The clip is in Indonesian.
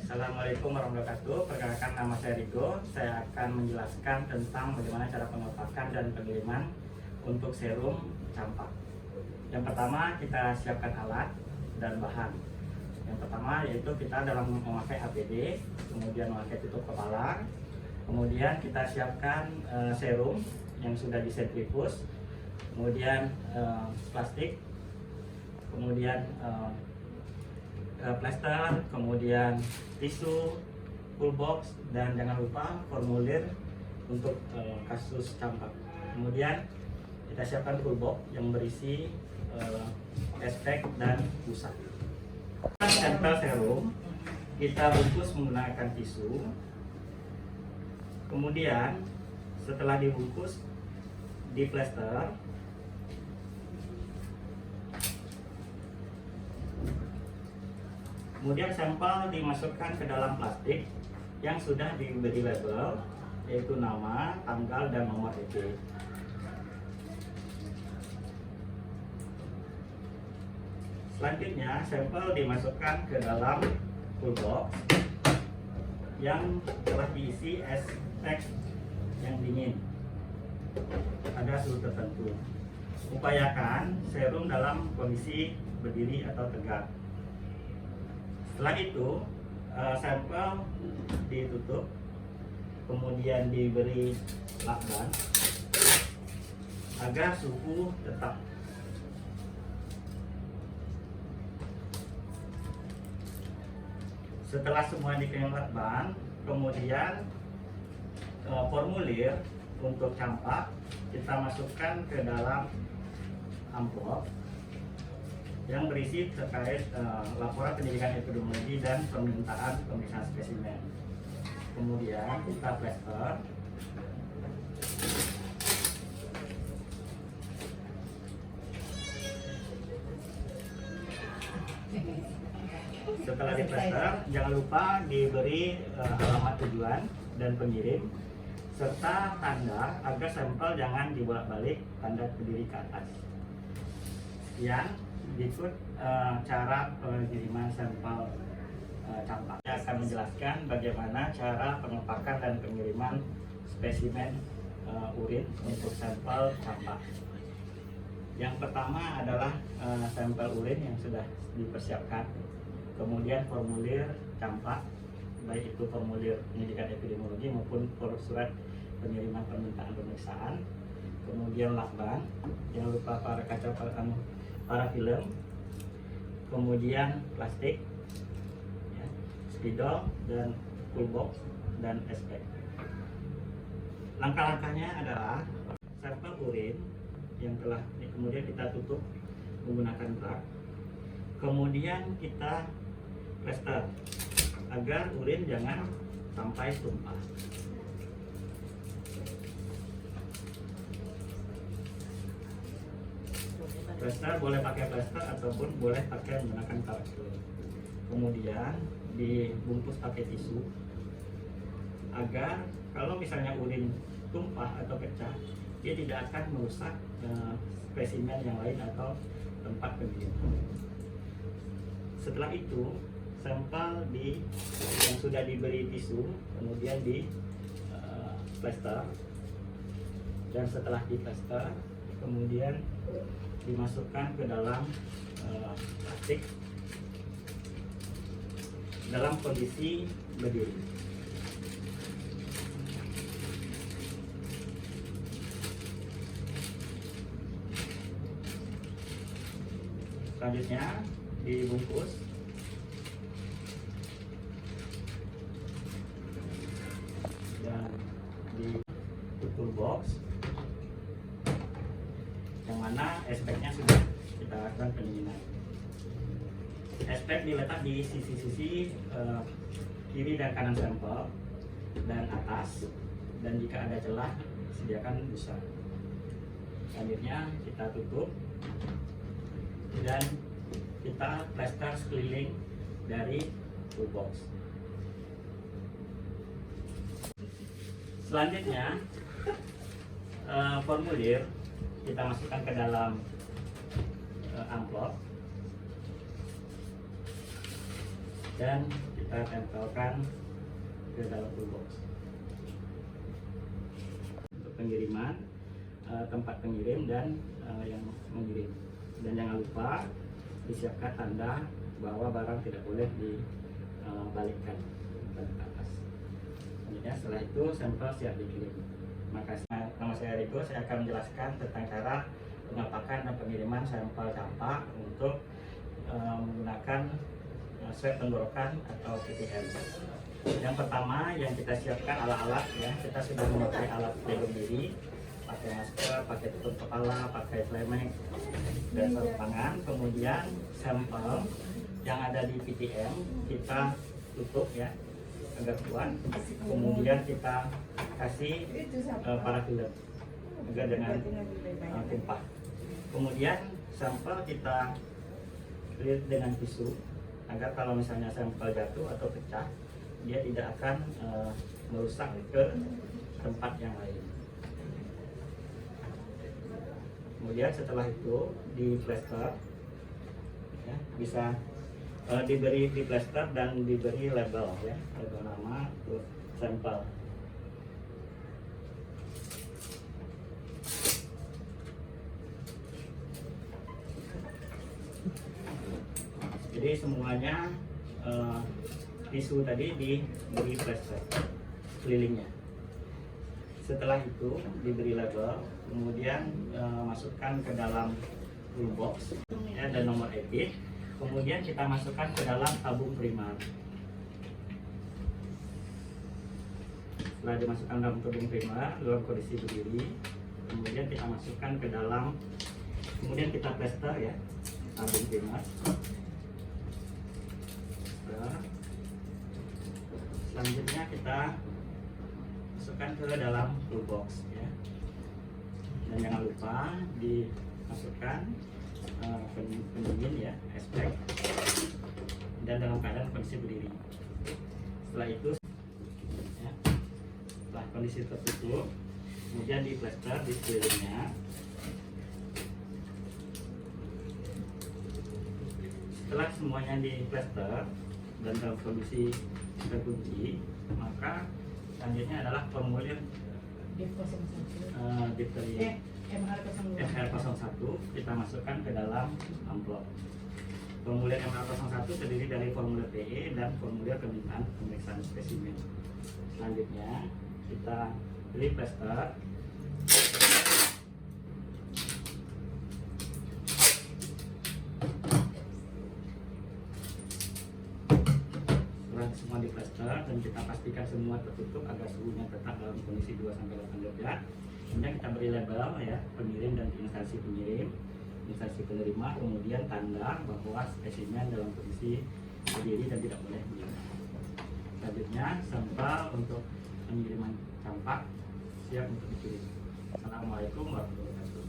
Assalamualaikum warahmatullahi wabarakatuh. Perkenalkan, nama saya Rigo. Saya akan menjelaskan tentang bagaimana cara pengepakan dan pengiriman untuk serum campak. Yang pertama, kita siapkan alat dan bahan. Yang pertama yaitu kita dalam memakai APD, kemudian memakai tutup kepala, kemudian kita siapkan serum yang sudah disentrifus, kemudian plastik, kemudian plester, kemudian tisu, full box, dan jangan lupa formulir untuk kasus campak. Kemudian kita siapkan full box yang berisi espek dan busa. Stempel serum kita bungkus menggunakan tisu. Kemudian setelah dibungkus di plester, kemudian sampel dimasukkan ke dalam plastik yang sudah diberi label, yaitu nama, tanggal, dan nomor EP. Selanjutnya, sampel dimasukkan ke dalam full box yang telah diisi espek yang dingin pada suhu tertentu. Upayakan serum dalam kondisi berdiri atau tegak. Setelah itu, sampel ditutup, kemudian diberi lakban agar suhu tetap. Setelah semua dikenyang lakban, kemudian formulir untuk campak kita masukkan ke dalam amplop yang berisi terkait laporan pendidikan epidemiologi dan permintaan pemeriksaan spesimen. Kemudian kita plester. Setelah di plester, jangan lupa diberi alamat tujuan dan pengirim serta tanda agar sampel jangan dibolak-balik, tanda berdiri ke atas. Sekian berikut cara pengiriman sampel campak. Saya akan menjelaskan bagaimana cara pengepakan dan pengiriman spesimen urin untuk sampel campak. Yang pertama adalah sampel urin yang sudah dipersiapkan, kemudian formulir campak, baik itu formulir pendidikan epidemiologi maupun surat pengiriman permintaan pemeriksaan, kemudian lakban, jangan lupa para kaca para film, kemudian plastik, ya, spidol, dan full box, dan espek. Langkah-langkahnya adalah sampel urin yang telah kemudian kita tutup menggunakan brak, kemudian kita plester agar urin jangan sampai tumpah. Plester boleh pakai plester ataupun boleh pakai menggunakan karakel. Kemudian dibungkus pakai tisu agar kalau misalnya urin tumpah atau pecah, dia tidak akan merusak spesimen yang lain atau tempat pengiriman. Setelah itu, sampel yang sudah diberi tisu kemudian di plester, dan setelah di plester kemudian dimasukkan ke dalam plastik dalam kondisi berdiri. Selanjutnya dibungkus dan di full box yang mana espeknya sudah kita lakukan pendinginan. Espek diletak di sisi-sisi kiri dan kanan sampel dan atas, dan jika ada celah sediakan busa. Selanjutnya kita tutup dan kita plester sekeliling dari full box. Selanjutnya formulir kita masukkan ke dalam amplop dan kita kita tempelkan ke dalam toolbox. Untuk pengiriman, tempat pengirim dan yang mengirim. Dan jangan lupa disiapkan tanda bahwa barang tidak boleh dibalikkan ke atas. Kemudian setelah itu sampel siap dikirim. Makasih. Nama saya Riko, saya akan menjelaskan tentang cara pengepakan dan pengiriman sampel campak untuk menggunakan swab tenggorokan atau PTM. Yang pertama yang kita siapkan alat-alat ya, kita sudah memakai alat pelindung diri, pakai masker, pakai tutup kepala, pakai flemek dan sarung tangan. Kemudian sampel yang ada di PTM kita tutup ya agar kuat. Kemudian kita kasih parafilm agar dengan tumpah. Kemudian sampel kita clear dengan tisu agar kalau misalnya sampel jatuh atau pecah, dia tidak akan merusak ke tempat yang lain. Kemudian setelah itu di plester ya, bisa diberi di plester dan diberi label ya, label nama untuk sampel. Jadi semuanya tisu tadi diberi plester kelilingnya. Setelah itu diberi label, kemudian masukkan ke dalam toolbox ya, dan nomor EPIK. Kemudian kita masukkan ke dalam tabung primer. Setelah dimasukkan dalam tabung primer dalam kondisi berdiri, kemudian kita masukkan ke dalam, kemudian kita plester ya tabung primer. Selanjutnya kita masukkan ke dalam toolbox ya, dan jangan lupa dimasukkan pendingin ya, aspek, dan dalam keadaan kondisi berdiri. Setelah itu ya, setelah kondisi tertutup, kemudian di plester di sekelilingnya. Setelah semuanya di plester dan dalam kondisi terkunci, maka selanjutnya adalah formulir difteri MR01 kita masukkan ke dalam amplop. Formulir MR01 terdiri dari formulir PE dan formulir permintaan pemeriksaan spesimen. Selanjutnya kita beri plester. Semua di plester dan kita pastikan semua tertutup agar suhunya tetap dalam kondisi 2-8 derajat. Kemudian kita beri label ya, pengirim dan instansi pengirim, instansi penerima, kemudian tanda bahwa spesimen dalam kondisi berdiri dan tidak boleh menyiram. Selanjutnya sampel untuk pengiriman campak siap untuk dikirim. Assalamualaikum warahmatullahi wabarakatuh.